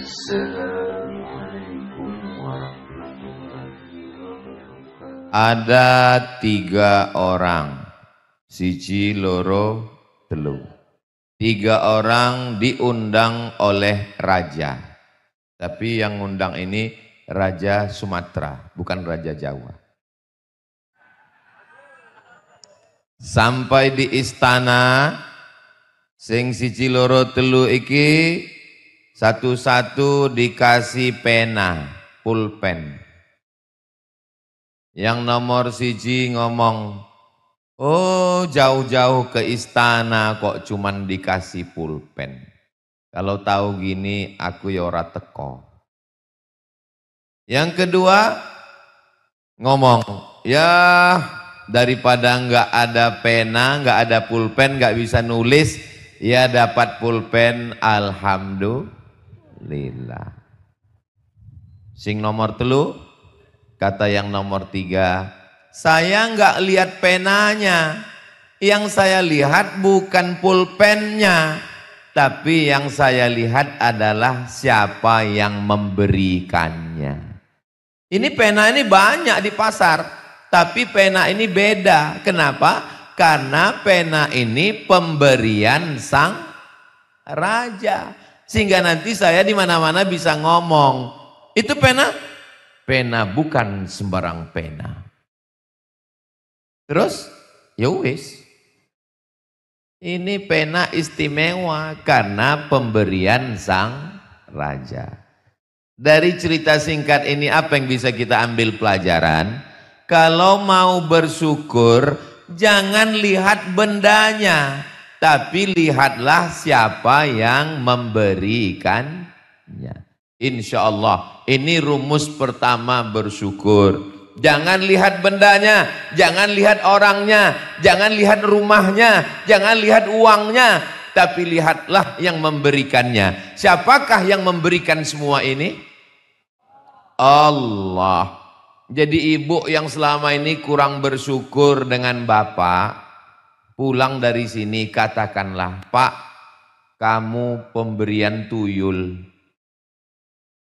Assalamualaikum warahmatullahi wabarakatuh. Ada 3 orang, siji loro telu. 3 orang diundang oleh raja. Tapi yang ngundang ini Raja Sumatera, bukan Raja Jawa. Sampai di istana, sing siji loro telu iki satu-satu dikasih pena, pulpen. Yang nomor siji ngomong, oh jauh-jauh ke istana kok cuman dikasih pulpen. Kalau tahu gini aku ya ora teko. Yang kedua ngomong, ya daripada nggak ada pena, nggak ada pulpen, nggak bisa nulis, ya dapat pulpen, alhamdulillah. Sing nomor telu, kata yang nomor 3, saya nggak lihat penanya, yang saya lihat bukan pulpennya, tapi yang saya lihat adalah siapa yang memberikannya. Ini pena ini banyak di pasar, tapi pena ini beda. Kenapa? Karena pena ini pemberian sang raja. Sehingga nanti saya di mana-mana bisa ngomong, itu pena? Pena bukan sembarang pena. Terus, ya wis. Ini pena istimewa karena pemberian sang raja. Dari cerita singkat ini apa yang bisa kita ambil pelajaran? Kalau mau bersyukur, jangan lihat bendanya, tapi lihatlah siapa yang memberikannya. Insya Allah, ini rumus pertama bersyukur. Jangan lihat bendanya, jangan lihat orangnya, jangan lihat rumahnya, jangan lihat uangnya, tapi lihatlah yang memberikannya. Siapakah yang memberikan semua ini? Allah. Jadi ibu yang selama ini kurang bersyukur dengan bapak, pulang dari sini katakanlah, Pak, kamu pemberian tuyul.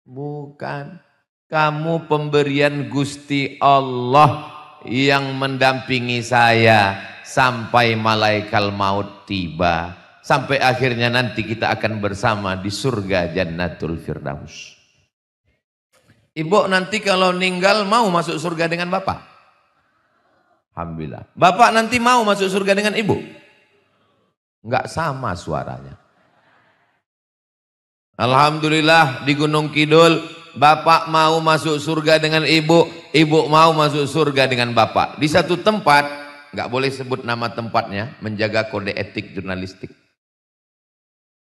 Bukan, kamu pemberian Gusti Allah yang mendampingi saya sampai malaikat maut tiba. Sampai akhirnya nanti kita akan bersama di surga Jannatul Firdaus. Ibu nanti kalau meninggal mau masuk surga dengan bapak? Alhamdulillah. Bapak nanti mau masuk surga dengan ibu? Enggak sama suaranya. Alhamdulillah di Gunung Kidul, bapak mau masuk surga dengan ibu, ibu mau masuk surga dengan bapak. Di satu tempat, enggak boleh sebut nama tempatnya, menjaga kode etik jurnalistik.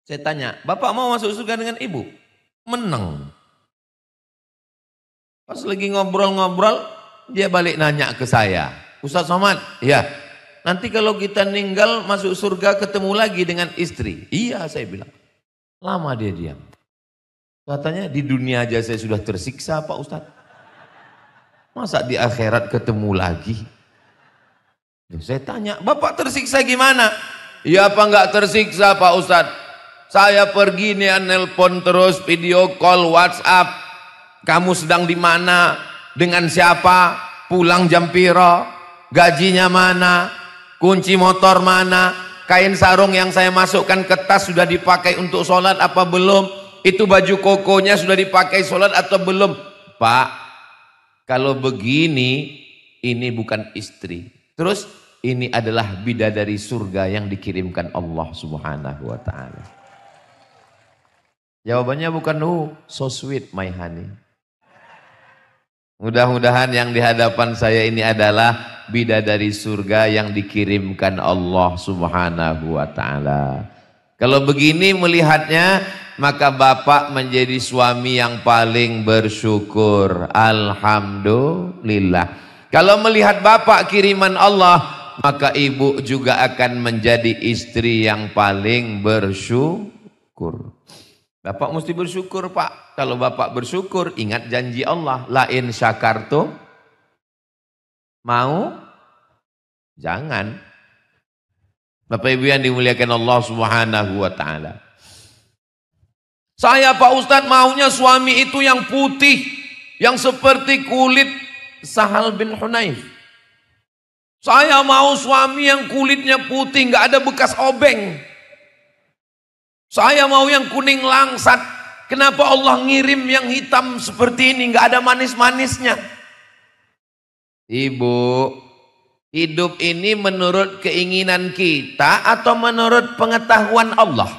Saya tanya, bapak mau masuk surga dengan ibu? Menang. Pas lagi ngobrol-ngobrol, dia balik nanya ke saya, Ustaz Somad, ya, nanti kalau kita meninggal masuk surga ketemu lagi dengan istri. Iya, saya bilang. Lama dia diam. Katanya di dunia aja saya sudah tersiksa Pak Ustaz. Masa di akhirat ketemu lagi? Saya tanya, Bapak tersiksa gimana? Ya apa enggak tersiksa Pak Ustaz? Saya pergi nih nelpon terus, video call, WhatsApp. Kamu sedang di mana? Dengan siapa? Pulang jam piro? Gajinya mana? Kunci motor mana? Kain sarung yang saya masukkan ke tas sudah dipakai untuk sholat apa belum? Itu baju kokonya sudah dipakai sholat atau belum? Pak, kalau begini, ini bukan istri. Terus ini adalah bidadari surga yang dikirimkan Allah Subhanahu wa ta'ala. Jawabannya bukan, so sweet my honey. Mudah-mudahan yang di hadapan saya ini adalah bidadari surga yang dikirimkan Allah Subhanahu wa ta'ala. Kalau begini melihatnya, maka bapak menjadi suami yang paling bersyukur. Alhamdulillah. Kalau melihat bapak kiriman Allah, maka ibu juga akan menjadi istri yang paling bersyukur. Bapak mesti bersyukur Pak. Kalau bapak bersyukur, ingat janji Allah. La in syakartum, mau? Jangan. Bapak Ibu yang dimuliakan Allah Subhanahu wa ta'ala. Saya Pak Ustadz maunya suami itu yang putih, yang seperti kulit Sahal bin Hunayf. Saya mau suami yang kulitnya putih, nggak ada bekas obeng. Saya mau yang kuning langsat. Kenapa Allah ngirim yang hitam seperti ini, nggak ada manis-manisnya? Ibu, hidup ini menurut keinginan kita atau menurut pengetahuan Allah?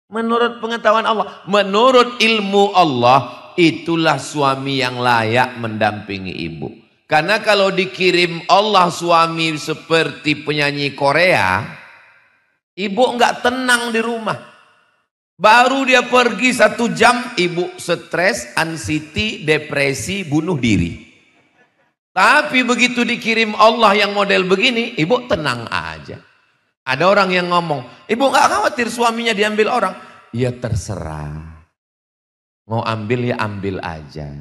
Menurut pengetahuan Allah, menurut ilmu Allah, itulah suami yang layak mendampingi ibu. Karena kalau dikirim Allah suami seperti penyanyi Korea, ibu nggak tenang di rumah. Baru dia pergi 1 jam, ibu stres, anxiety, depresi, bunuh diri. Tapi begitu dikirim Allah yang model begini, ibu tenang aja. Ada orang yang ngomong, ibu nggak khawatir suaminya diambil orang? Ya terserah. Mau ambil ya ambil aja.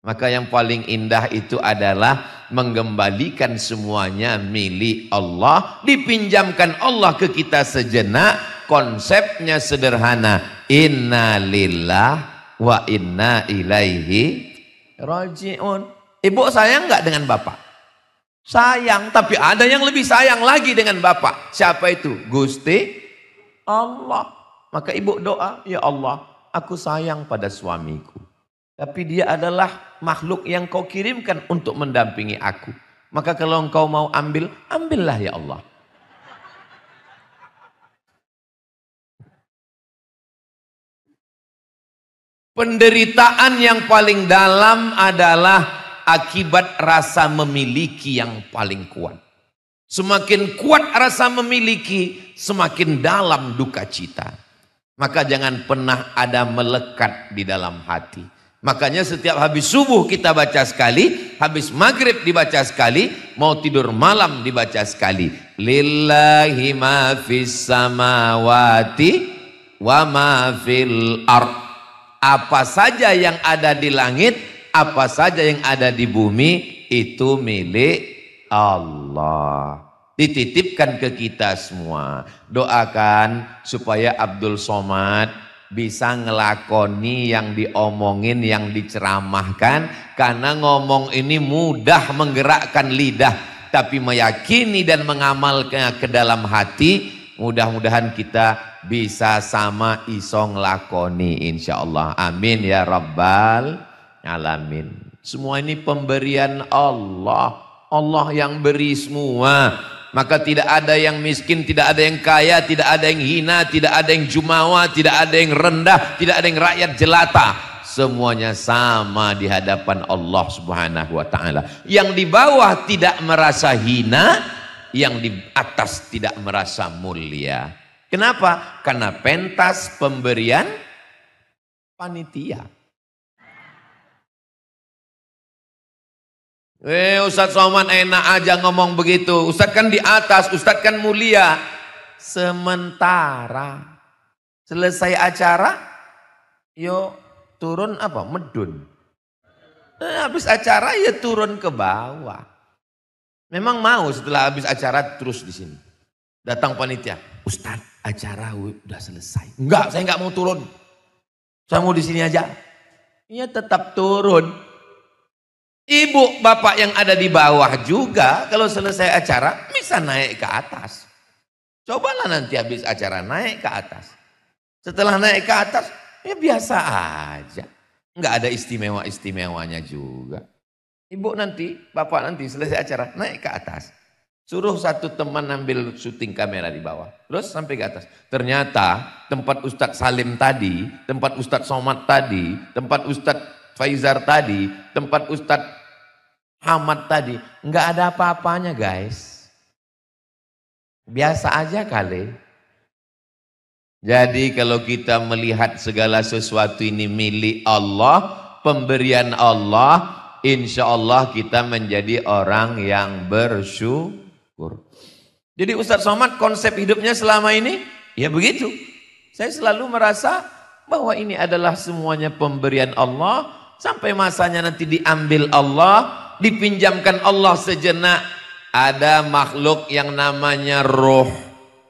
Maka yang paling indah itu adalah mengembalikan semuanya milik Allah. Dipinjamkan Allah ke kita sejenak. Konsepnya sederhana. Inna lillah wa inna ilaihi raji'un. Ibu sayang nggak dengan bapak? Sayang, tapi ada yang lebih sayang lagi dengan bapak. Siapa itu? Gusti Allah. Maka ibu doa, ya Allah, aku sayang pada suamiku. Tapi dia adalah makhluk yang kau kirimkan untuk mendampingi aku. Maka kalau engkau mau ambil, ambillah ya Allah. Penderitaan yang paling dalam adalah akibat rasa memiliki yang paling kuat. Semakin kuat rasa memiliki, semakin dalam duka cita. Maka jangan pernah ada melekat di dalam hati. Makanya setiap habis subuh kita baca sekali, habis maghrib dibaca sekali, mau tidur malam dibaca sekali. Lillahi ma fis samawati wa ma fil ard. Apa saja yang ada di langit, apa saja yang ada di bumi, itu milik Allah. Dititipkan ke kita semua. Doakan supaya Abdul Somad bisa ngelakoni yang diomongin, yang diceramahkan. Karena ngomong ini mudah menggerakkan lidah, tapi meyakini dan mengamalkan ke dalam hati, mudah-mudahan kita bisa sama iso ngelakoni insyaallah. Amin ya rabbal alamin. Semua ini pemberian Allah. Allah yang beri semua. Maka tidak ada yang miskin, tidak ada yang kaya, tidak ada yang hina, tidak ada yang jumawa, tidak ada yang rendah, tidak ada yang rakyat jelata. Semuanya sama di hadapan Allah Subhanahu wa taala. Yang di bawah tidak merasa hina, yang di atas tidak merasa mulia. Kenapa? Karena pentas pemberian panitia. Ustadz Somad enak aja ngomong begitu. Ustadz kan di atas, Ustadz kan mulia. Sementara selesai acara, yo turun apa? Medun. Habis acara ya turun ke bawah. Memang mau setelah habis acara terus di sini. Datang panitia, Ustadz acara udah selesai. Enggak, saya enggak mau turun. Saya mau di sini aja. Iya tetap turun. Ibu bapak yang ada di bawah juga kalau selesai acara bisa naik ke atas. Cobalah nanti habis acara naik ke atas. Setelah naik ke atas ya biasa aja. Enggak ada istimewa-istimewanya juga. Ibu nanti, bapak nanti selesai acara naik ke atas. Suruh satu teman ambil syuting kamera di bawah. Terus sampai ke atas. Ternyata tempat Ustadz Salim tadi, tempat Ustadz Somad tadi, tempat Ustadz Faizar tadi, tempat Ustadz Hamad tadi, enggak ada apa-apanya guys. Biasa aja kali. Jadi kalau kita melihat segala sesuatu ini milik Allah, pemberian Allah, insya Allah kita menjadi orang yang bersyukur. Jadi Ustadz Somad konsep hidupnya selama ini, ya begitu. Saya selalu merasa bahwa ini adalah semuanya pemberian Allah. Sampai masanya nanti diambil Allah, dipinjamkan Allah sejenak. Ada makhluk yang namanya roh.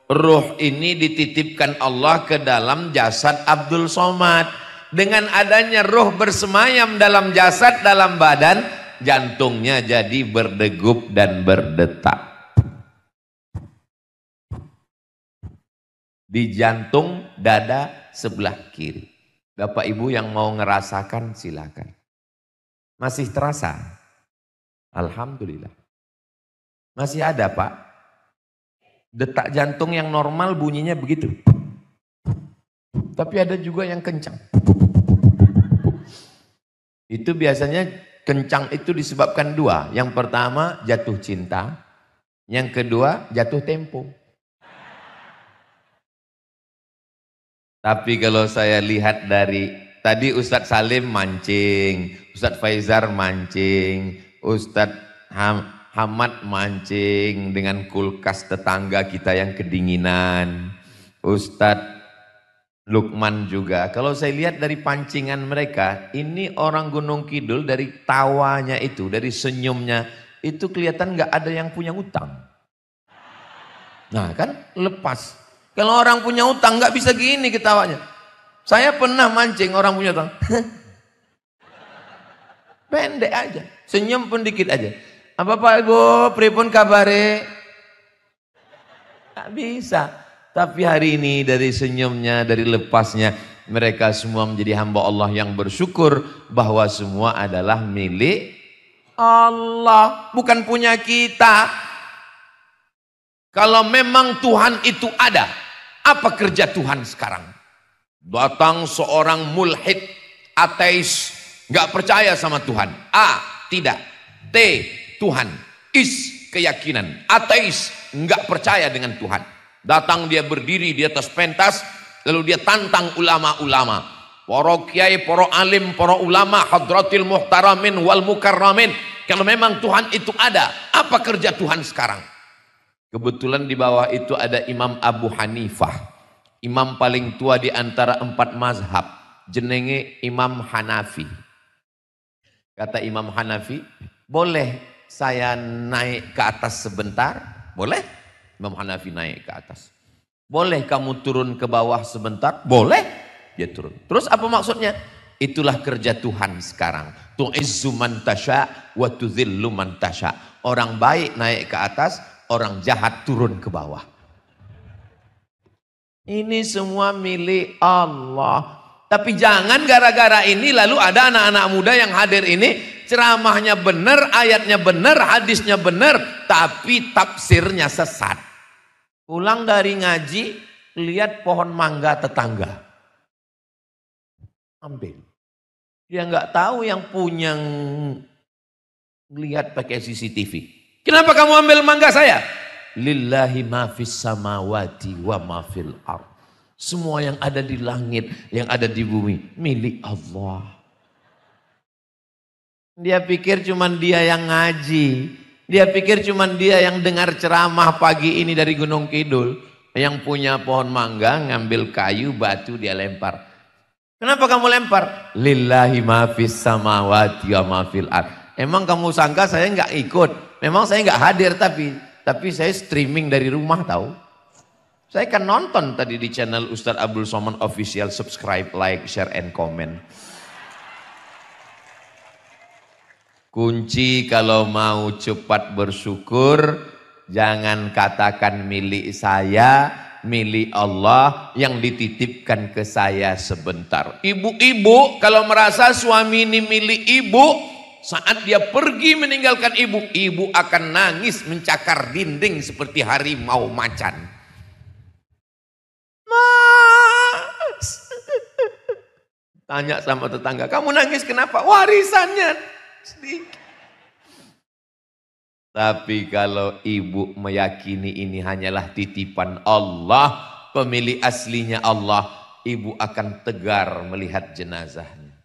Ruh ini dititipkan Allah ke dalam jasad Abdul Somad. Dengan adanya ruh bersemayam dalam jasad, dalam badan, jantungnya jadi berdegup dan berdetak. Di jantung dada sebelah kiri. Bapak Ibu yang mau ngerasakan silakan. Masih terasa? Alhamdulillah. Masih ada Pak? Detak jantung yang normal bunyinya begitu. Tapi ada juga yang kencang. Itu biasanya kencang itu disebabkan dua. Yang pertama jatuh cinta. Yang kedua jatuh tempo. Tapi kalau saya lihat dari tadi Ustadz Salim mancing, Ustadz Faizar mancing, Ustadz Hamad mancing dengan kulkas tetangga kita yang kedinginan. Ustadz Lukman juga. Kalau saya lihat dari pancingan mereka, ini orang Gunung Kidul dari tawanya itu, dari senyumnya, itu kelihatan nggak ada yang punya utang. Nah kan lepas. Kalau orang punya utang nggak bisa gini ketawanya. Saya pernah mancing orang punya utang. Pendek aja, senyum pun dikit aja. Apa Pak Ibu, pripun kabare? Tak bisa. Tapi hari ini dari senyumnya, dari lepasnya, mereka semua menjadi hamba Allah yang bersyukur bahwa semua adalah milik Allah, bukan punya kita. Kalau memang Tuhan itu ada, apa kerja Tuhan sekarang? Datang seorang mulhid, ateis, nggak percaya sama Tuhan. A, tidak. T, Tuhan. Is, keyakinan. Ateis, nggak percaya dengan Tuhan. Datang dia berdiri di atas pentas, lalu dia tantang ulama-ulama. Para kiai, para alim, para ulama, hadratil muhtaramin wal mukarramin. Kalau memang Tuhan itu ada, apa kerja Tuhan sekarang? Kebetulan di bawah itu ada Imam Abu Hanifah. Imam paling tua di antara 4 mazhab. Jenenge Imam Hanafi. Kata Imam Hanafi, boleh saya naik ke atas sebentar? Boleh? Imam Hanafi naik ke atas. Boleh kamu turun ke bawah sebentar? Boleh. Dia turun. Terus apa maksudnya? Itulah kerja Tuhan sekarang. Tu'izzu man tasya wa tudhillu man tasya. Orang baik naik ke atas, orang jahat turun ke bawah. Ini semua milik Allah. Tapi jangan gara-gara ini lalu ada anak-anak muda yang hadir ini, ceramahnya benar, ayatnya benar, hadisnya benar, tapi tafsirnya sesat. Pulang dari ngaji, lihat pohon mangga tetangga. Ambil. Dia nggak tahu yang punya lihat pakai CCTV. Kenapa kamu ambil mangga saya? Lillahi ma fis samawati wa ma fil ardh. Semua yang ada di langit, yang ada di bumi, milik Allah. Dia pikir cuman dia yang ngaji. Dia pikir cuman dia yang dengar ceramah pagi ini dari Gunung Kidul. Yang punya pohon mangga, ngambil kayu, batu, dia lempar. Kenapa kamu lempar? Lillahi ma fis samawati wa ma fil ardh. Emang kamu sangka saya nggak ikut? Memang saya nggak hadir tapi saya streaming dari rumah tahu. Saya kan nonton tadi di channel Ustadz Abdul Somad Official, subscribe, like, share, and comment. Kunci kalau mau cepat bersyukur, jangan katakan milik saya, milik Allah yang dititipkan ke saya sebentar. Ibu-ibu kalau merasa suami ini milik ibu, saat dia pergi meninggalkan ibu, ibu akan nangis mencakar dinding seperti harimau macan. Mas, tanya sama tetangga, kamu nangis kenapa? Warisannya sedikit. Tapi kalau ibu meyakini ini hanyalah titipan Allah, pemilik aslinya Allah, ibu akan tegar melihat jenazahnya.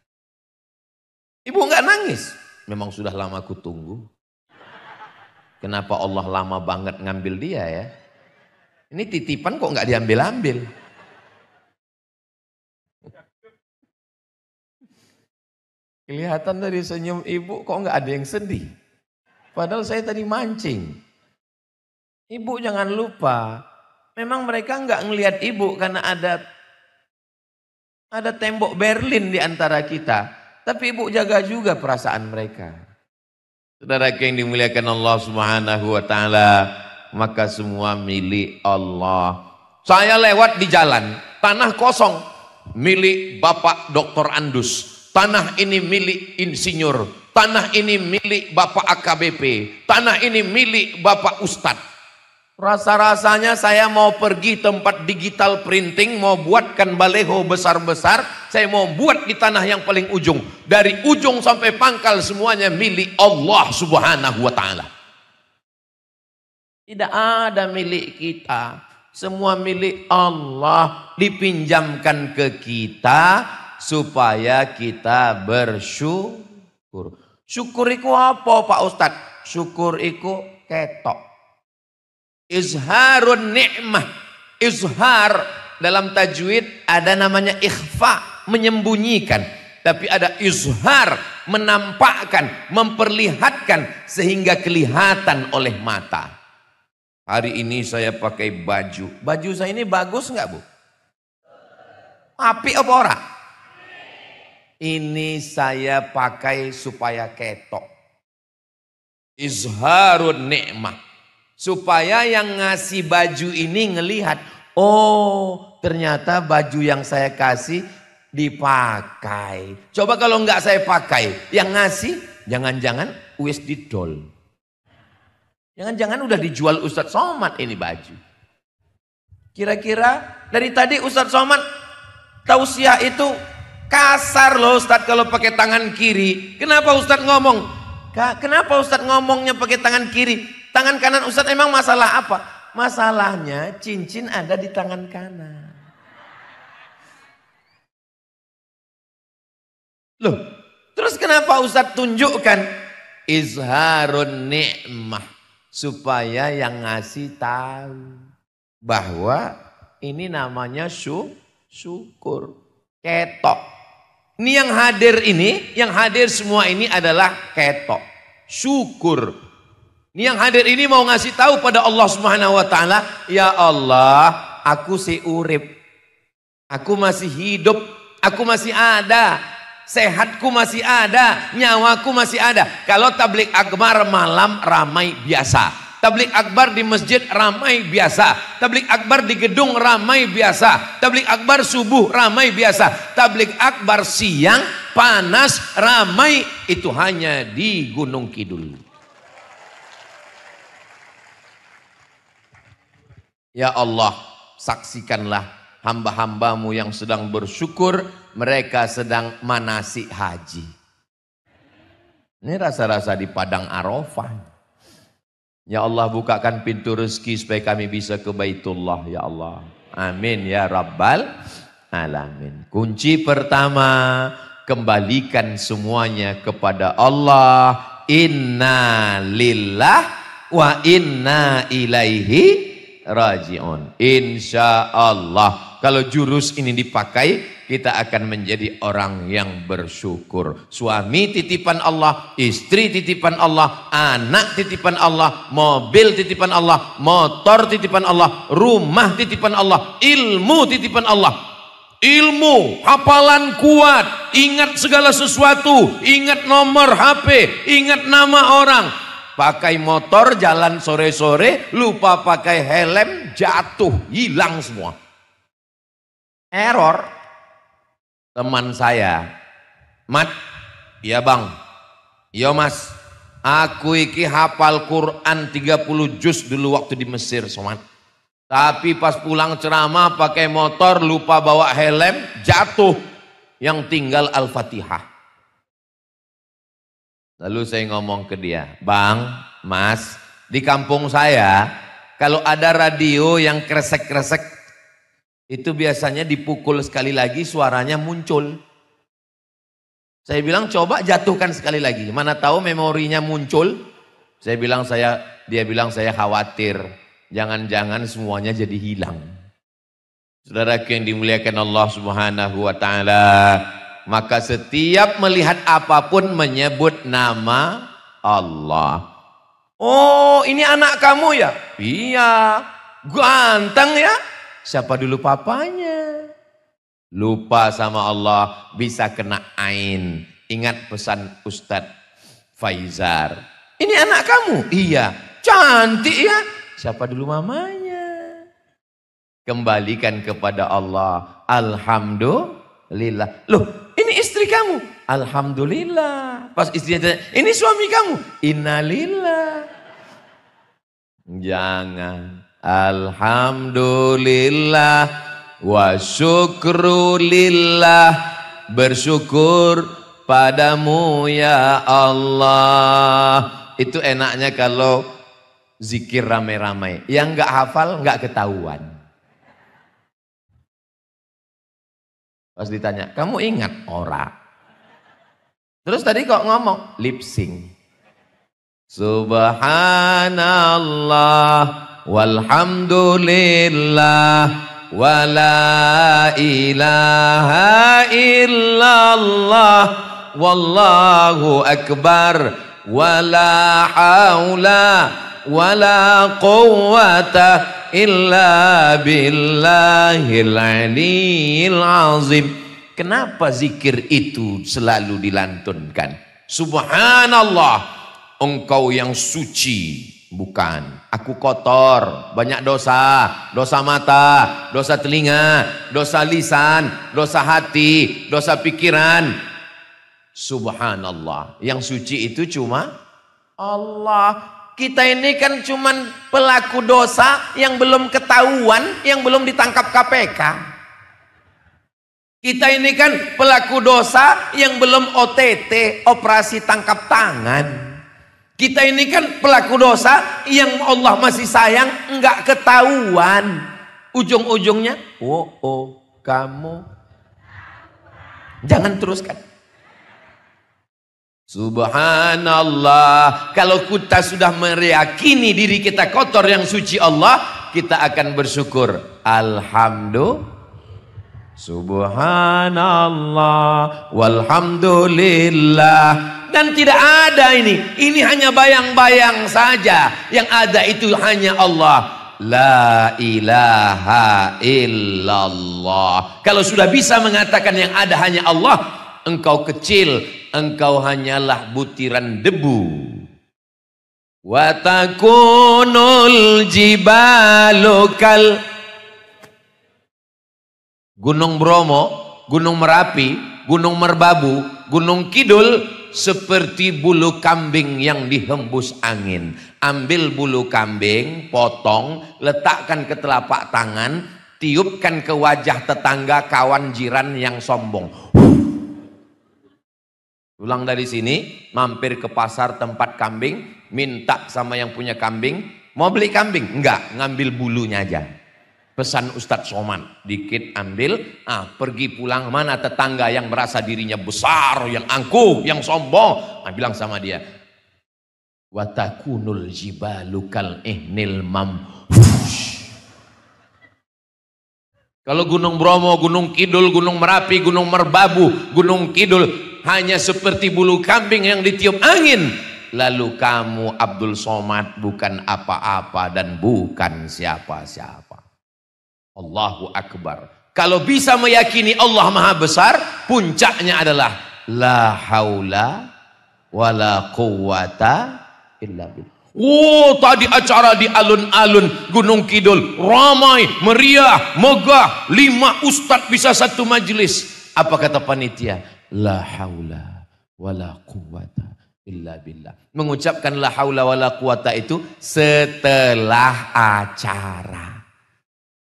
Ibu enggak nangis. Memang sudah lama ku tunggu. Kenapa Allah lama banget ngambil dia ya? Ini titipan kok nggak diambil-ambil. Kelihatan dari senyum ibu kok nggak ada yang sedih. Padahal saya tadi mancing. Ibu jangan lupa, Memang mereka nggak ngelihat ibu karena ada tembok Berlin di antara kita. Tapi ibu jaga juga perasaan mereka. Saudara yang dimuliakan Allah Subhanahu wa taala, maka semua milik Allah. Saya lewat di jalan, tanah kosong milik Bapak Dr. Andus. Tanah ini milik insinyur, tanah ini milik Bapak AKBP, tanah ini milik Bapak Ustadz. Rasa-rasanya saya mau pergi tempat digital printing, mau buatkan baleho besar-besar, saya mau buat di tanah yang paling ujung. Dari ujung sampai pangkal semuanya milik Allah Subhanahu wa ta'ala. Tidak ada milik kita, semua milik Allah, dipinjamkan ke kita supaya kita bersyukur. Syukur iku apa Pak Ustadz? Syukur iku ketok. Izharun ni'mah. Izhar dalam tajwid ada namanya ikhfa, menyembunyikan. Tapi ada izhar, menampakkan, memperlihatkan sehingga kelihatan oleh mata. Hari ini saya pakai baju. Baju saya ini bagus nggak Bu? Apik apa ora? Ini saya pakai supaya ketok. Izharun ni'mah. Supaya yang ngasih baju ini ngelihat, oh ternyata baju yang saya kasih dipakai. Coba kalau nggak saya pakai, yang ngasih jangan-jangan wis didol. Jangan-jangan udah dijual Ustadz Somad ini baju. Kira-kira dari tadi Ustadz Somad tausiah itu kasar loh Ustadz kalau pakai tangan kiri. Kenapa Ustadz ngomong? Kenapa Ustadz ngomongnya pakai tangan kiri? Tangan kanan Ustadz emang masalah apa? Masalahnya cincin ada di tangan kanan. Loh, terus kenapa Ustadz tunjukkan izharun ni'mah? Supaya yang ngasih tahu bahwa ini namanya syukur. Ketok. Ini yang hadir semua ini adalah ketok. Syukur. Ini yang hadir ini mau ngasih tahu pada Allah Subhanahu wa taala, ya Allah, aku si urip. Aku masih hidup, aku masih ada. Sehatku masih ada, nyawaku masih ada. Kalau tablik akbar malam ramai biasa. Tablik akbar di masjid ramai biasa. Tablik akbar di gedung ramai biasa. Tablik akbar subuh ramai biasa. Tablik akbar siang panas ramai, itu hanya di Gunung Kidul. Ya Allah, saksikanlah hamba-hambamu yang sedang bersyukur, mereka sedang manasik haji. Ini rasa-rasa di Padang Arafah. Ya Allah, bukakan pintu rezeki supaya kami bisa ke Baitullah, ya Allah. Amin ya Rabbal Alamin. Kunci pertama, kembalikan semuanya kepada Allah. Inna lillah wa inna ilaihi raji'un. Insya Allah kalau jurus ini dipakai, kita akan menjadi orang yang bersyukur. Suami titipan Allah, istri titipan Allah, anak titipan Allah, mobil titipan Allah, motor titipan Allah, rumah titipan Allah, ilmu titipan Allah. Ilmu, hafalan kuat, ingat segala sesuatu, ingat nomor HP, ingat nama orang. Pakai motor jalan sore-sore, lupa pakai helm, jatuh, hilang semua. Error. Teman saya, Mat, iya bang, iya mas, aku iki hafal Quran 30 juz dulu waktu di Mesir, Somat. Tapi pas pulang ceramah pakai motor, lupa bawa helm, jatuh. Yang tinggal Al-Fatihah. Lalu saya ngomong ke dia, bang, mas, di kampung saya kalau ada radio yang kresek-kresek, itu biasanya dipukul sekali lagi suaranya muncul. Saya bilang coba jatuhkan sekali lagi, mana tahu memorinya muncul. Dia bilang saya khawatir, jangan-jangan semuanya jadi hilang. Saudara yang dimuliakan Allah Subhanahu wa taala, maka setiap melihat apapun menyebut nama Allah. Oh, ini anak kamu ya? Iya. Ganteng ya. Siapa dulu papanya? Lupa sama Allah, bisa kena ain. Ingat pesan Ustadz Faizar. Ini anak kamu? Iya. Cantik ya. Siapa dulu mamanya? Kembalikan kepada Allah. Alhamdulillah. Loh, ini istri kamu? Alhamdulillah. Pas istrinya tanya, ini suami kamu? Innalillah. Jangan. Alhamdulillah wa syukrulillah. Bersyukur padamu ya Allah. Itu enaknya kalau zikir ramai-ramai. Yang gak hafal gak ketahuan. Pas ditanya, kamu ingat? Ora. Terus tadi kok ngomong? Lip sync. Subhanallah walhamdulillah wala ilaha illallah wallahu akbar wala haula wala quwwata illa billahil aliyil azim. Kenapa zikir itu selalu dilantunkan? Subhanallah, engkau yang suci. Bukan, aku kotor, banyak dosa, dosa mata, dosa telinga, dosa lisan, dosa hati, dosa pikiran. Subhanallah, yang suci itu cuma Allah. Kita ini kan cuman pelaku dosa yang belum ketahuan, yang belum ditangkap KPK. Kita ini kan pelaku dosa yang belum OTT, operasi tangkap tangan. Kita ini kan pelaku dosa yang Allah masih sayang, enggak ketahuan. Ujung-ujungnya, kamu. Jangan teruskan. Subhanallah. Kalau kita sudah meyakini diri kita kotor yang suci Allah, kita akan bersyukur. Alhamdulillah. Subhanallah walhamdulillah. Dan tidak ada ini hanya bayang-bayang saja. Yang ada itu hanya Allah. La ilaha illallah. Kalau sudah bisa mengatakan yang ada hanya Allah, engkau kecil, engkau hanyalah butiran debu. Wa takunul jibalu kal. Gunung Bromo, Gunung Merapi, Gunung Merbabu, Gunung Kidul seperti bulu kambing yang dihembus angin. Ambil bulu kambing, potong, letakkan ke telapak tangan, tiupkan ke wajah tetangga, kawan, jiran yang sombong. Pulang dari sini, mampir ke pasar tempat kambing, minta sama yang punya kambing, mau beli kambing? Enggak, ngambil bulunya aja. Pesan Ustadz Somad, dikit ambil, pergi pulang, mana tetangga yang merasa dirinya besar, yang angkuh, yang sombong, bilang sama dia, watakunul jibalu kal ihnil mamfush. Kalau Gunung Bromo, Gunung Kidul, Gunung Merapi, Gunung Merbabu, Gunung Kidul hanya seperti bulu kambing yang ditiup angin, lalu kamu Abdul Somad bukan apa-apa dan bukan siapa-siapa. Allahu Akbar. Kalau bisa meyakini Allah Maha Besar, puncaknya adalah la haula wala quwwata illa billah. Tadi acara di alun-alun Gunung Kidul ramai, meriah, megah, 5 ustadz bisa satu majelis. Apa kata panitia? La haula wala quwwata illa billah. Mengucapkan la haula wala quwwata itu setelah acara.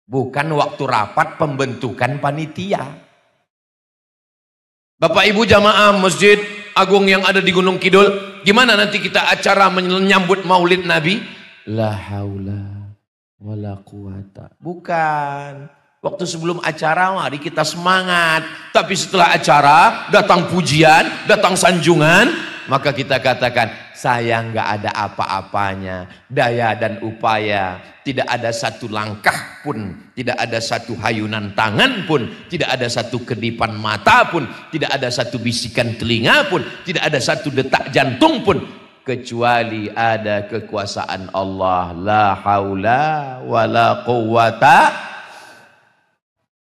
Bukan waktu rapat pembentukan panitia. Bapak Ibu jamaah Masjid Agung yang ada di Gunung Kidul, gimana nanti kita acara menyambut Maulid Nabi? La haula wala quwata. Bukan. Waktu sebelum acara mari kita semangat, tapi setelah acara datang pujian, datang sanjungan, maka kita katakan saya nggak ada apa-apanya, daya dan upaya, tidak ada satu langkah pun, tidak ada satu hayunan tangan pun, tidak ada satu kedipan mata pun, tidak ada satu bisikan telinga pun, tidak ada satu detak jantung pun. kecuali ada kekuasaan Allah. La haula wala quwata.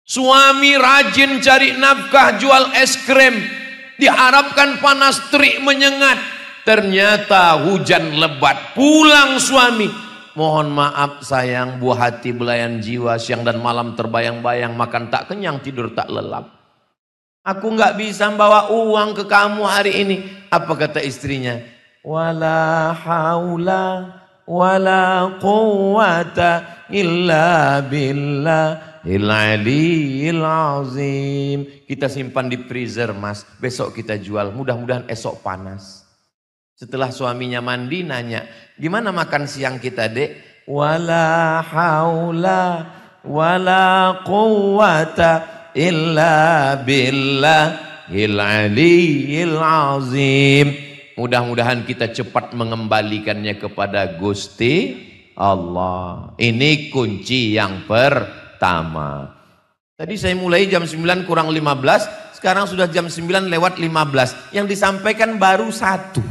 Suami rajin cari nafkah jual es krim, diharapkan panas terik menyengat, ternyata hujan lebat. Pulang suami, mohon maaf sayang, buah hati belayan jiwa, siang dan malam terbayang-bayang, makan tak kenyang, tidur tak lelap. Aku nggak bisa bawa uang ke kamu hari ini. Apa kata istrinya? Wala haula wala quwata illa billahil aliyil azim. Kita simpan di freezer mas, besok kita jual, mudah-mudahan esok panas. Setelah suaminya mandi nanya, gimana makan siang kita dek? Wala haula wala quwata illa billahil aliyil azim. Mudah-mudahan kita cepat mengembalikannya kepada Gusti Allah. Ini kunci yang pertama. Tadi saya mulai jam 9 kurang 15, sekarang sudah jam 9 lewat 15. Yang disampaikan baru satu.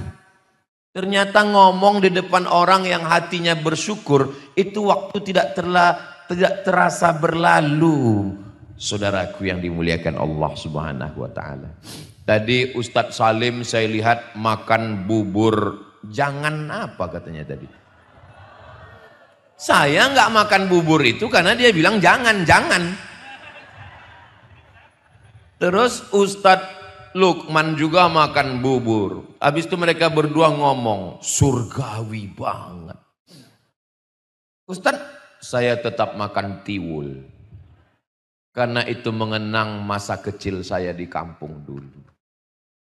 Ternyata ngomong di depan orang yang hatinya bersyukur, itu waktu tidak terasa berlalu. Saudaraku yang dimuliakan Allah Subhanahu wa ta'ala. Tadi Ustadz Salim saya lihat makan bubur. Jangan apa katanya tadi? Saya nggak makan bubur itu karena dia bilang jangan. Terus Ustadz Lukman juga makan bubur. Habis itu mereka berdua ngomong, surgawi banget. Ustadz, saya tetap makan tiwul. Karena itu mengenang masa kecil saya di kampung dulu.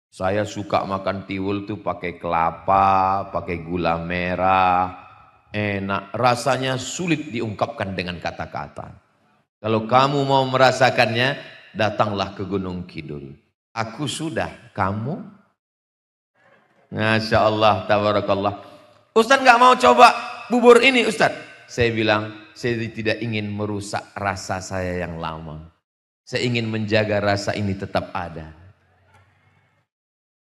Saya suka makan tiwul tuh pakai kelapa, pakai gula merah. Enak, rasanya sulit diungkapkan dengan kata-kata. Kalau kamu mau merasakannya, datanglah ke Gunung Kidul. Aku sudah, kamu? Masya Allah, tabarakallah. Ustadz gak mau coba bubur ini Ustadz. Saya bilang, saya tidak ingin merusak rasa saya yang lama. Saya ingin menjaga rasa ini tetap ada.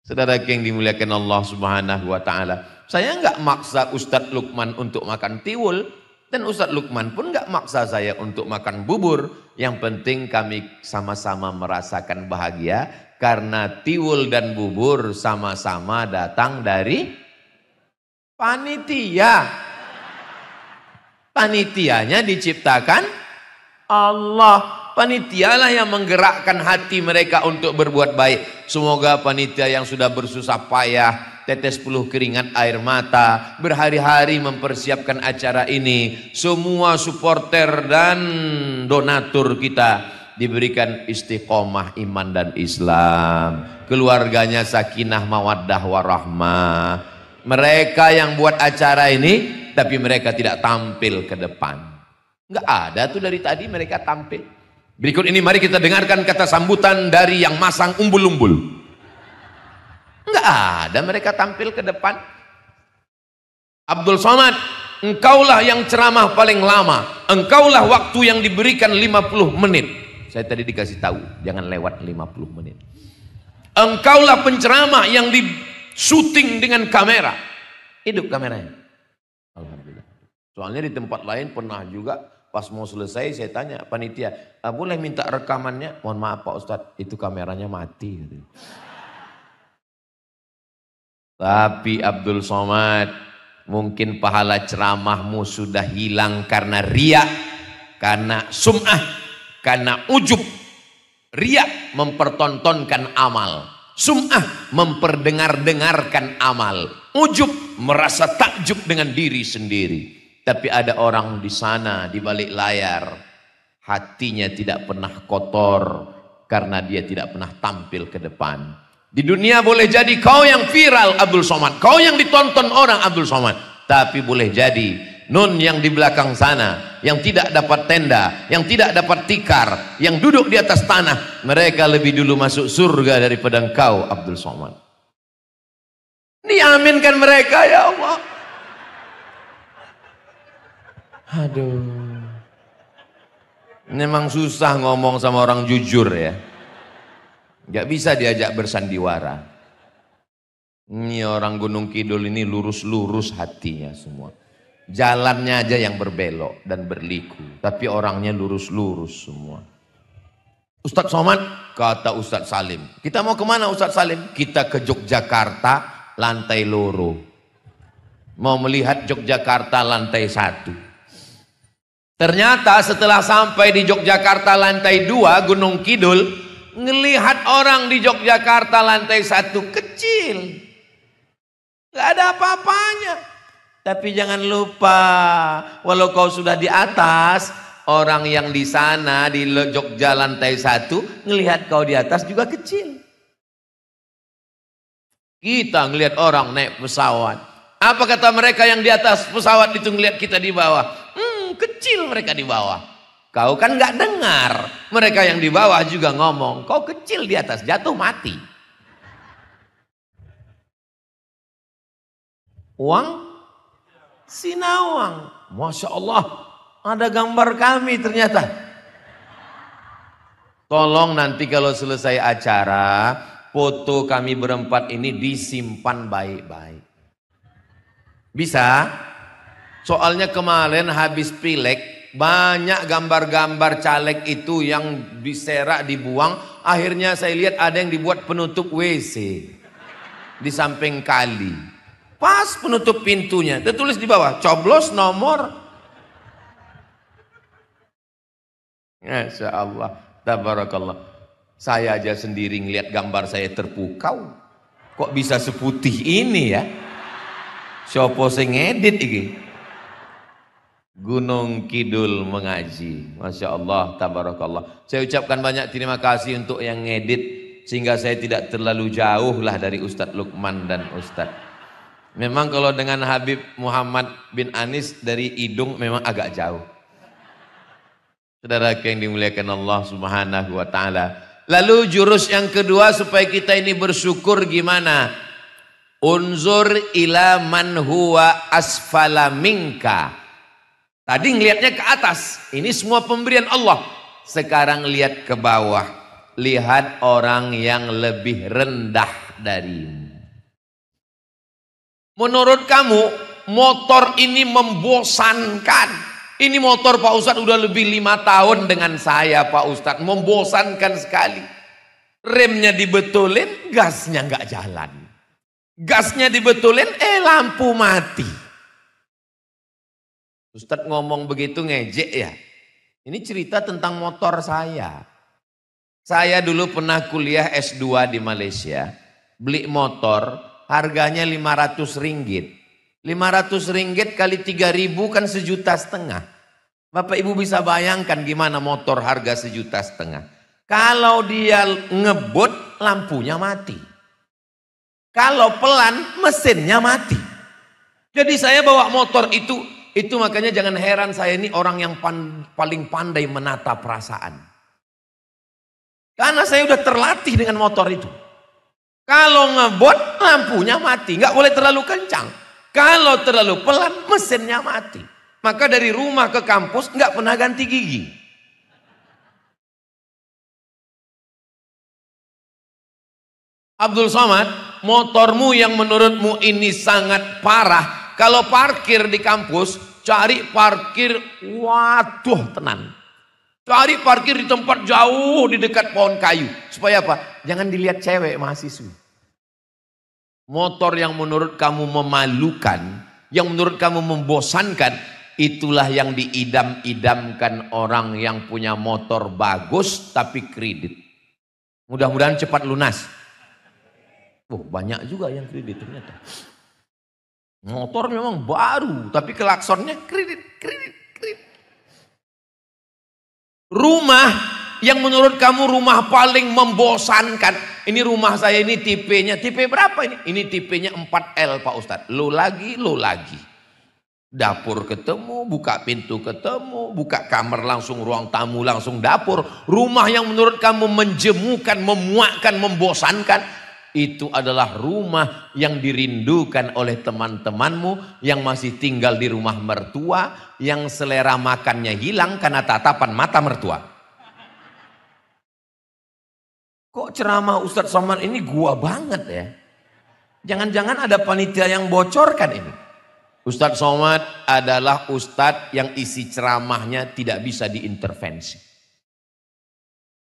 Saudara yang dimuliakan Allah Subhanahu wa ta'ala. Saya enggak maksa Ustadz Lukman untuk makan tiwul. Dan Ustadz Lukman pun enggak maksa saya untuk makan bubur. Yang penting kami sama-sama merasakan bahagia. Karena tiwul dan bubur sama-sama datang dari panitia. Panitianya diciptakan Allah. Panitialah yang menggerakkan hati mereka untuk berbuat baik. Semoga panitia yang sudah bersusah payah, tetes peluh keringat air mata, berhari-hari mempersiapkan acara ini, semua supporter dan donatur kita diberikan istiqomah iman dan Islam. Keluarganya sakinah mawaddah warahmah. Mereka yang buat acara ini tapi mereka tidak tampil ke depan. Enggak ada tuh dari tadi mereka tampil. Berikut ini mari kita dengarkan kata sambutan dari yang masang umbul-umbul. Enggak ada mereka tampil ke depan. Abdul Somad, engkaulah yang ceramah paling lama. Engkaulah waktu yang diberikan 50 menit. Saya tadi dikasih tahu, jangan lewat 50 menit. Engkaulah penceramah yang di-syuting dengan kamera. Hidup kameranya. Alhamdulillah. Soalnya di tempat lain pernah juga pas mau selesai saya tanya panitia, boleh minta rekamannya? Mohon maaf Pak Ustadz, itu kameranya mati. Tapi Abdul Somad, mungkin pahala ceramahmu sudah hilang karena riya, karena sum'ah, karena ujub. Riya mempertontonkan amal, sum'ah memperdengar-dengarkan amal, ujub merasa takjub dengan diri sendiri. Tapi ada orang di sana di balik layar, hatinya tidak pernah kotor karena dia tidak pernah tampil ke depan. Di dunia boleh jadi kau yang viral Abdul Somad, kau yang ditonton orang Abdul Somad, tapi boleh jadi nun yang di belakang sana, yang tidak dapat tenda, yang tidak dapat tikar, yang duduk di atas tanah, mereka lebih dulu masuk surga daripada engkau Abdul Somad. Diaminkan mereka ya Allah. Aduh, memang susah ngomong sama orang jujur ya. Gak bisa diajak bersandiwara. Ini orang Gunung Kidul ini lurus-lurus hatinya semua. Jalannya aja yang berbelok dan berliku. Tapi orangnya lurus-lurus semua. Ustadz Somad, kata Ustadz Salim. Kita mau kemana Ustadz Salim? Kita ke Yogyakarta lantai loro. Mau melihat Yogyakarta lantai 1. Ternyata setelah sampai di Yogyakarta lantai 2 Gunung Kidul, ngelihat orang di Yogyakarta lantai 1 kecil. Gak ada apa-apanya. Tapi jangan lupa, walau kau sudah di atas, orang yang di sana di Jogja lantai 1 ngelihat kau di atas juga kecil. Kita ngelihat orang naik pesawat. Apa kata mereka yang di atas pesawat itu ngelihat kita di bawah? Kecil mereka di bawah. Kau kan nggak dengar. Mereka yang di bawah juga ngomong, kau kecil di atas, jatuh mati. Uang Sinawang, Masya Allah, ada gambar kami ternyata. Tolong nanti kalau selesai acara, foto kami berempat ini disimpan baik-baik. Bisa? Soalnya kemarin habis pilek, banyak gambar-gambar caleg itu yang diserak, dibuang. Akhirnya saya lihat ada yang dibuat penutup WC di samping kali. Pas penutup pintunya, tertulis di bawah, coblos nomor. Masya Allah, tabarakallah. Saya aja sendiri ngeliat gambar saya terpukau. Kok bisa seputih ini ya? Sopo sing ngedit iki? Gunung Kidul mengaji. Masya Allah, tabarakallah. Saya ucapkan banyak terima kasih untuk yang ngedit, sehingga saya tidak terlalu jauh lah dari Ustadz Lukman dan Ustadz. Memang kalau dengan Habib Muhammad bin Anis dari hidung memang agak jauh. Saudara yang dimuliakan Allah Subhanahu wa taala. Lalu jurus yang kedua supaya kita ini bersyukur gimana? Unzur ila man huwa asfala minka. Tadi ngelihatnya ke atas. Ini semua pemberian Allah. Sekarang lihat ke bawah. Lihat orang yang lebih rendah darimu. Menurut kamu motor ini membosankan? Ini motor Pak Ustadz udah lebih 5 tahun dengan saya Pak Ustadz. Membosankan sekali. Remnya dibetulin, gasnya nggak jalan. Gasnya dibetulin, lampu mati. Ustadz ngomong begitu ngejek ya. Ini cerita tentang motor saya. Saya dulu pernah kuliah S2 di Malaysia. Beli motor. Harganya 500 ringgit. 500 ringgit kali 3.000 kan 1,5 juta. Bapak Ibu bisa bayangkan gimana motor harga 1,5 juta. Kalau dia ngebut, lampunya mati. Kalau pelan, mesinnya mati. Jadi saya bawa motor itu makanya jangan heran saya ini orang yang paling pandai menata perasaan. Karena saya udah terlatih dengan motor itu. Kalau ngebut lampunya mati, nggak boleh terlalu kencang. Kalau terlalu pelan mesinnya mati. Maka dari rumah ke kampus nggak pernah ganti gigi. Abdul Somad, motormu yang menurutmu ini sangat parah. Kalau parkir di kampus, cari parkir, waduh tenan. Cari parkir di tempat jauh di dekat pohon kayu. Supaya apa? Jangan dilihat cewek mahasiswa. Motor yang menurut kamu memalukan, yang menurut kamu membosankan, itulah yang diidam-idamkan orang yang punya motor bagus tapi kredit. Mudah-mudahan cepat lunas. Banyak juga yang kredit ternyata. Motor memang baru tapi klaksonnya kredit. Rumah yang menurut kamu rumah paling membosankan. Ini rumah saya ini tipenya, tipe berapa ini? Ini tipenya 4L Pak Ustadz. Lo lagi. Dapur ketemu, buka pintu ketemu, buka kamar langsung ruang tamu langsung dapur. Rumah yang menurut kamu menjemukan, memuakkan, membosankan. Itu adalah rumah yang dirindukan oleh teman-temanmu yang masih tinggal di rumah mertua, yang selera makannya hilang karena tatapan mata mertua. Kok ceramah Ustadz Somad ini gua banget ya? Jangan-jangan ada panitia yang bocorkan ini. Ustadz Somad adalah ustadz yang isi ceramahnya tidak bisa diintervensi.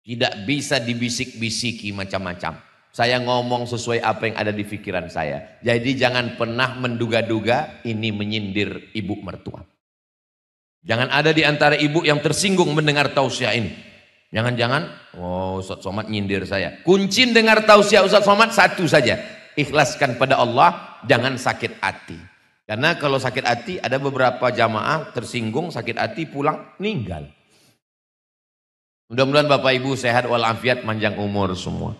Tidak bisa dibisik-bisiki macam-macam. Saya ngomong sesuai apa yang ada di pikiran saya. Jadi jangan pernah menduga-duga ini menyindir ibu mertua. Jangan ada di antara ibu yang tersinggung mendengar tausiah ini. Jangan-jangan, oh Ustadz Somad nyindir saya. Kunci dengar tausiah Ustadz Somad satu saja. Ikhlaskan pada Allah, jangan sakit hati. Karena kalau sakit hati, ada beberapa jamaah tersinggung, sakit hati, pulang, meninggal. Mudah-mudahan Bapak Ibu sehat walafiat, panjang umur semua.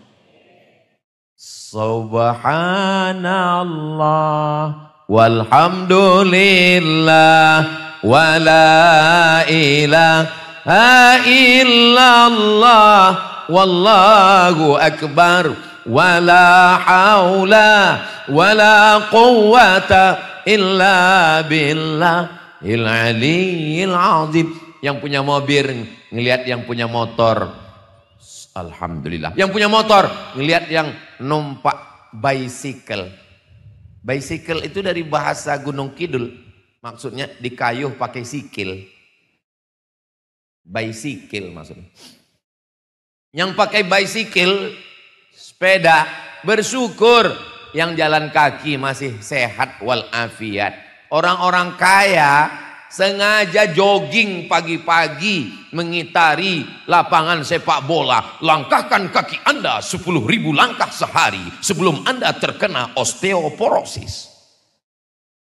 Subhanallah walhamdulillah wala ilaha illallah wallahu akbar wala haula wala quwwata illa billahil aliyyil azim. Yang punya mobil ngelihat yang punya motor, alhamdulillah. Yang punya motor ngelihat yang numpak bicycle. Bicycle itu dari bahasa Gunung Kidul, maksudnya dikayuh pakai sikil. Bicycle maksudnya. Yang pakai bicycle, sepeda, bersyukur. Yang jalan kaki masih sehat walafiat. Orang-orang kaya sengaja jogging pagi-pagi mengitari lapangan sepak bola. Langkahkan kaki Anda 10.000 langkah sehari sebelum Anda terkena osteoporosis.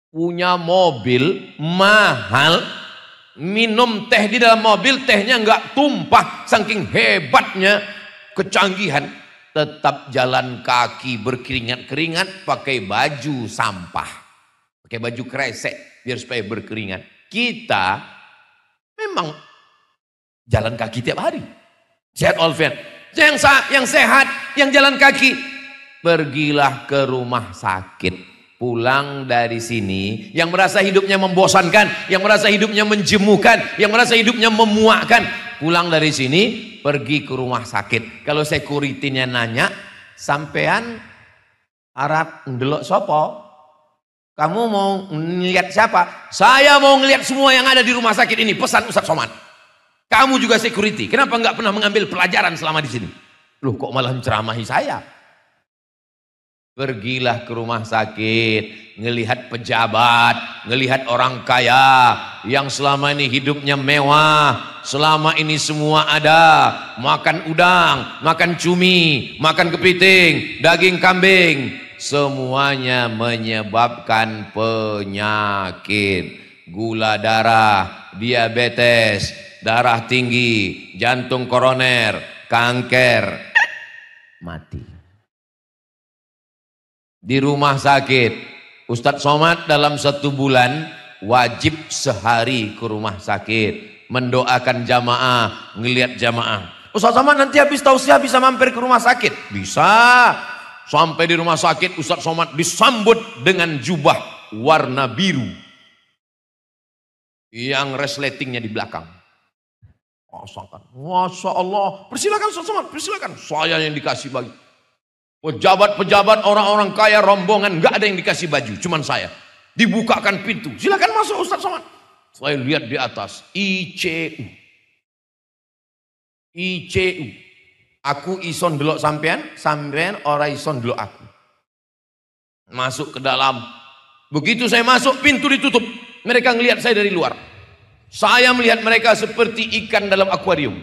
Punya mobil mahal, minum teh di dalam mobil, tehnya nggak tumpah saking hebatnya kecanggihan. Tetap jalan kaki berkeringat-keringat pakai baju sampah, pakai baju kresek biar supaya berkeringat. Kita memang jalan kaki tiap hari. Sehat walafiat. Yang sehat, yang jalan kaki, pergilah ke rumah sakit. Pulang dari sini, yang merasa hidupnya membosankan, yang merasa hidupnya menjemukan, yang merasa hidupnya memuakkan, pulang dari sini, pergi ke rumah sakit. Kalau security-nya nanya, sampean arep ndelok sapa? Kamu mau ngeliat siapa? Saya mau ngeliat semua yang ada di rumah sakit ini. Pesan Ustadz Somad. Kamu juga security. Kenapa nggak pernah mengambil pelajaran selama di sini? Loh, kok malah menceramahi saya? Pergilah ke rumah sakit, ngelihat pejabat, ngelihat orang kaya yang selama ini hidupnya mewah, selama ini semua ada, makan udang, makan cumi, makan kepiting, daging kambing, semuanya menyebabkan penyakit, gula darah, diabetes, darah tinggi, jantung koroner, kanker, mati. Di rumah sakit, Ustadz Somad dalam 1 bulan wajib sehari ke rumah sakit, mendoakan jamaah, ngelihat jamaah. Ustadz Somad nanti habis tausiah bisa mampir ke rumah sakit? Bisa. Sampai di rumah sakit Ustadz Somad disambut dengan jubah warna biru yang resletingnya di belakang. Masya Allah, persilakan Ustadz Somad, persilakan. Saya yang dikasih baju. Pejabat-pejabat, orang-orang kaya, rombongan, nggak ada yang dikasih baju, cuman saya. Dibukakan pintu, silakan masuk Ustadz Somad. Saya lihat di atas, ICU. ICU. Aku ison delok sampean, sampean ora ison delok aku. Masuk ke dalam. Begitu saya masuk, pintu ditutup. Mereka ngelihat saya dari luar. Saya melihat mereka seperti ikan dalam akuarium.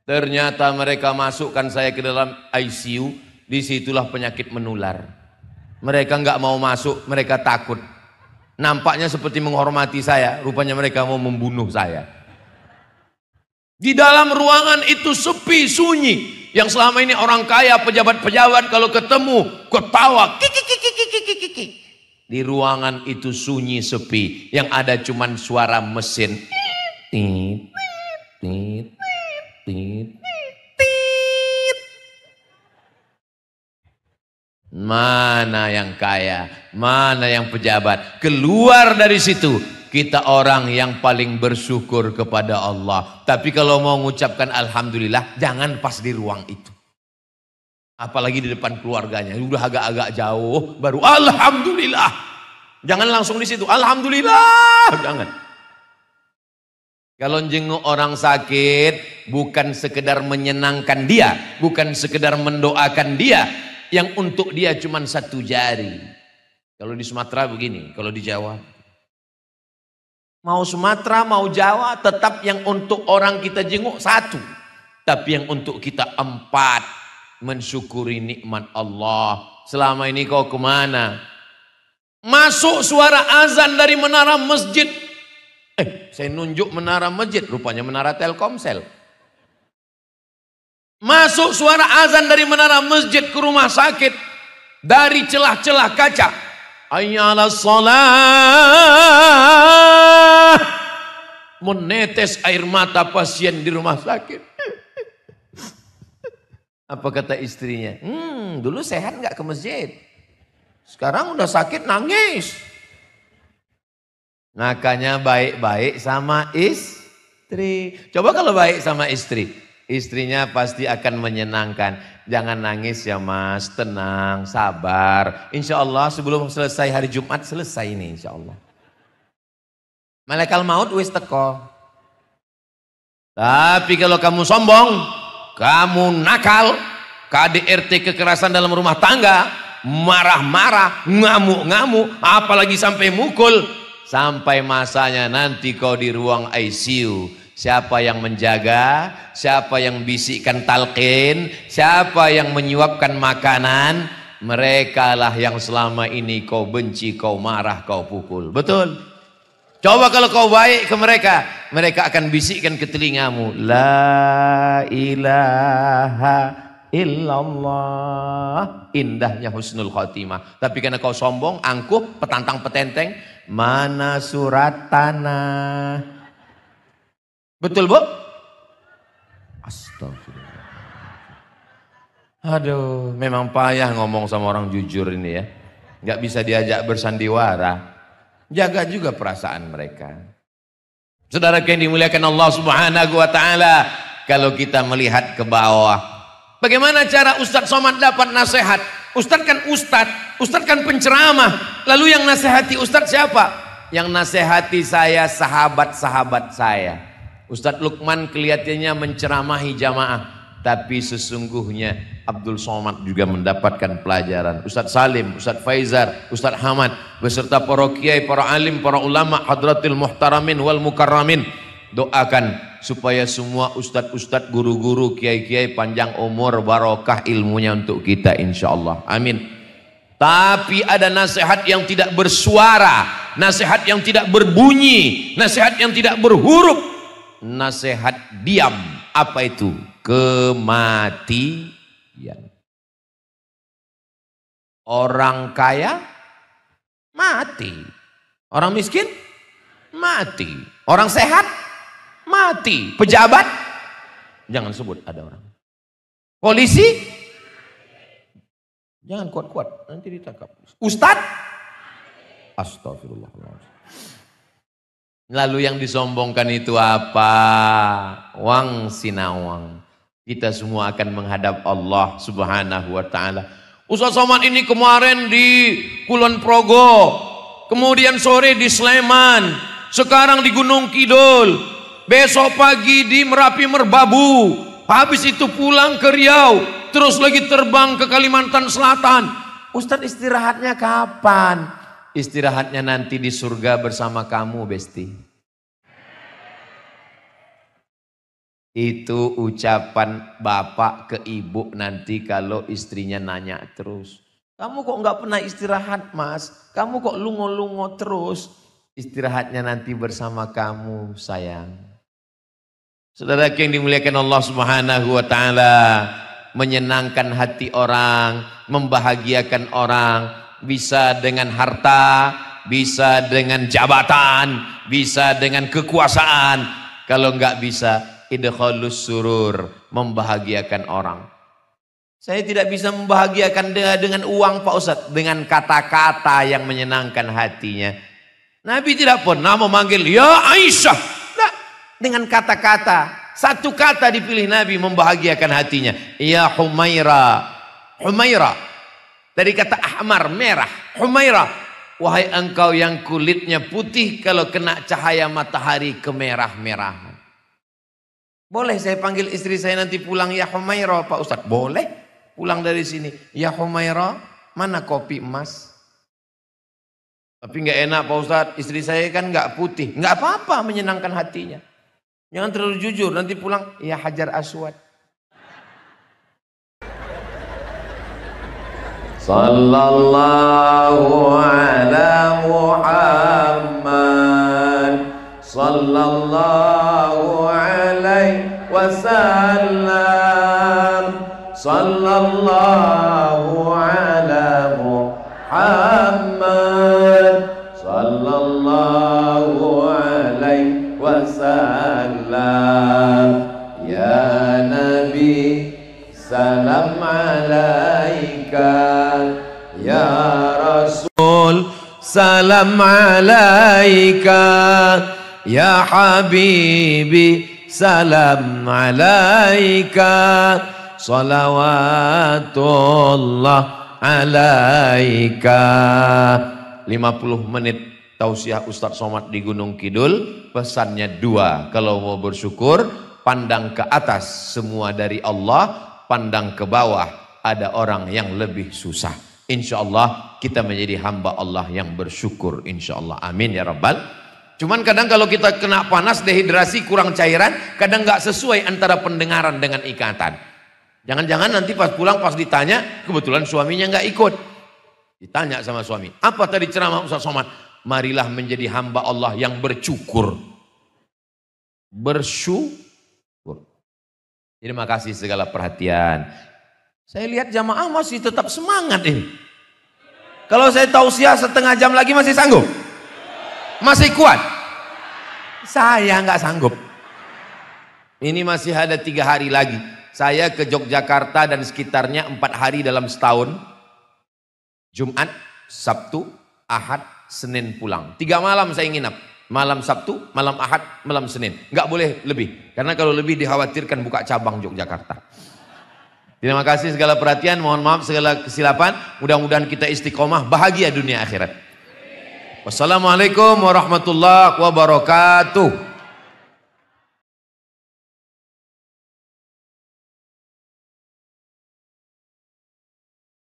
Ternyata mereka masukkan saya ke dalam ICU. Disitulah penyakit menular. Mereka nggak mau masuk, mereka takut. Nampaknya seperti menghormati saya, rupanya mereka mau membunuh saya. Di dalam ruangan itu sepi, sunyi. Yang selama ini orang kaya, pejabat-pejabat kalau ketemu ketawa, kiki. Di ruangan itu sunyi, sepi. Yang ada cuman suara mesin. Tit, tit, tit. Mana yang kaya, mana yang pejabat. Keluar dari situ, kita orang yang paling bersyukur kepada Allah. Tapi kalau mau mengucapkan alhamdulillah, jangan pas di ruang itu. Apalagi di depan keluarganya, udah agak-agak jauh, baru alhamdulillah. Jangan langsung di situ, alhamdulillah, jangan. Kalau jenguk orang sakit, bukan sekedar menyenangkan dia, bukan sekedar mendoakan dia, yang untuk dia cuma satu jari. Kalau di Sumatera begini, kalau di Jawa. Mau Sumatera, mau Jawa, tetap yang untuk orang kita jenguk satu. Tapi yang untuk kita 4. Mensyukuri nikmat Allah. Selama ini kau kemana? Masuk suara azan dari menara masjid. Saya nunjuk menara masjid, rupanya menara Telkomsel. Masuk suara azan dari menara masjid ke rumah sakit. Dari celah-celah kaca. Hayya 'alas shalah. Menetes air mata pasien di rumah sakit. Apa kata istrinya? Dulu sehat nggak ke masjid. Sekarang udah sakit nangis. Makanya baik-baik sama istri. Coba kalau baik sama istri. Istrinya pasti akan menyenangkan. Jangan nangis ya mas, tenang, sabar. Insya Allah sebelum selesai hari Jumat selesai ini insya Allah. Malaikat maut wis teko. Tapi kalau kamu sombong, kamu nakal, KDRT kekerasan dalam rumah tangga, marah-marah, ngamuk-ngamuk, apalagi sampai mukul, sampai masanya nanti kau di ruang ICU. Siapa yang menjaga, siapa yang bisikkan talqin, siapa yang menyuapkan makanan, merekalah yang selama ini kau benci, kau marah, kau pukul. Betul? Coba kalau kau baik ke mereka, mereka akan bisikkan ke telingamu, la ilaha illallah. Indahnya husnul khotimah. Tapi karena kau sombong, angkuh, petantang petenteng, mana surat tanah. Betul bu? Astagfirullah. Aduh, memang payah ngomong sama orang jujur ini ya. Gak bisa diajak bersandiwara. Jaga juga perasaan mereka. Saudara yang dimuliakan Allah Subhanahu wa taala, kalau kita melihat ke bawah, bagaimana cara Ustadz Somad dapat nasihat? Ustadz kan penceramah. Lalu yang nasihati Ustadz siapa? Yang nasihati saya sahabat-sahabat saya. Ustadz Lukman kelihatannya menceramahi jamaah, tapi sesungguhnya Abdul Somad juga mendapatkan pelajaran. Ustadz Salim, Ustadz Faizar, Ustadz Hamad beserta para kiai, para alim, para ulama, hadratil muhtaramin wal mukarramin, doakan supaya semua ustadz-ustadz, guru-guru, kiai-kiai panjang umur, barokah ilmunya untuk kita insyaallah. Amin. Tapi ada nasihat yang tidak bersuara, nasihat yang tidak berbunyi, nasihat yang tidak berhuruf, nasihat diam. Apa itu? Kematian. Orang kaya mati, orang miskin mati, orang sehat mati, pejabat jangan sebut ada orang, polisi jangan kuat-kuat nanti ditangkap, ustadz astagfirullahaladzim. Lalu yang disombongkan itu apa? Wang sinawang. Kita semua akan menghadap Allah Subhanahu wa taala. Ustadz Somad ini kemarin di Kulon Progo, kemudian sore di Sleman, sekarang di Gunung Kidul, besok pagi di Merapi Merbabu, habis itu pulang ke Riau, terus lagi terbang ke Kalimantan Selatan. Ustadz istirahatnya kapan? Istirahatnya nanti di surga bersama kamu, Besti. Itu ucapan bapak ke ibu nanti kalau istrinya nanya terus. Kamu kok nggak pernah istirahat mas? Kamu kok lungo-lungo terus? Istirahatnya nanti bersama kamu sayang. Saudara yang dimuliakan Allah Subhanahu wa taala, menyenangkan hati orang, membahagiakan orang, bisa dengan harta, bisa dengan jabatan, bisa dengan kekuasaan. Kalau enggak bisa, idkhalus surur, membahagiakan orang. Saya tidak bisa membahagiakan dengan uang Pak Ustadz, dengan kata-kata yang menyenangkan hatinya. Nabi tidak pernah memanggil ya Aisyah. Nah, dengan kata-kata, satu kata dipilih Nabi membahagiakan hatinya. Ya Humaira, Humaira. Dari kata ahmar, merah. Humaira. Wahai engkau yang kulitnya putih, kalau kena cahaya matahari kemerah-merahan. Boleh saya panggil istri saya nanti pulang, ya Humaira Pak Ustadz? Boleh. Pulang dari sini, ya Humaira, mana kopi emas? Tapi nggak enak Pak Ustadz, istri saya kan nggak putih. Nggak apa-apa, menyenangkan hatinya. Jangan terlalu jujur, nanti pulang, ya Hajar Aswad. Sallallahu ala Muhammad, sallallahu alaihi wasallam, sallallahu ala Muhammad, sallallahu alaihi wasallam. Ya Nabi, salam alaika. Ya Rasul, salam alaika. Ya Habibi, salam alaika. Salawatullah alaika. 50 menit tausiah Ustadz Somad di Gunung Kidul. Pesannya 2. Kalau mau bersyukur, pandang ke atas, semua dari Allah. Pandang ke bawah, ada orang yang lebih susah. Insya Allah kita menjadi hamba Allah yang bersyukur. Insya Allah, amin ya Rabbal. Cuman kadang kalau kita kena panas, dehidrasi, kurang cairan, kadang nggak sesuai antara pendengaran dengan ikatan. Jangan-jangan nanti pas pulang, pas ditanya, kebetulan suaminya nggak ikut. Ditanya sama suami, apa tadi ceramah Ustaz Somad? Marilah menjadi hamba Allah yang bersyukur. Bersyukur. Terima kasih segala perhatian. Saya lihat jamaah masih tetap semangat ini. Kalau saya tausiah setengah jam lagi masih sanggup? Masih kuat? Saya nggak sanggup. Ini masih ada 3 hari lagi. Saya ke Yogyakarta dan sekitarnya 4 hari dalam setahun. Jumat, Sabtu, Ahad, Senin pulang. 3 malam saya nginap. Malam Sabtu, malam Ahad, malam Senin. Nggak boleh lebih. Karena kalau lebih dikhawatirkan buka cabang Yogyakarta. Terima kasih segala perhatian, mohon maaf segala kesilapan. Mudah-mudahan kita istiqomah, bahagia dunia akhirat. Wassalamualaikum warahmatullahi wabarakatuh.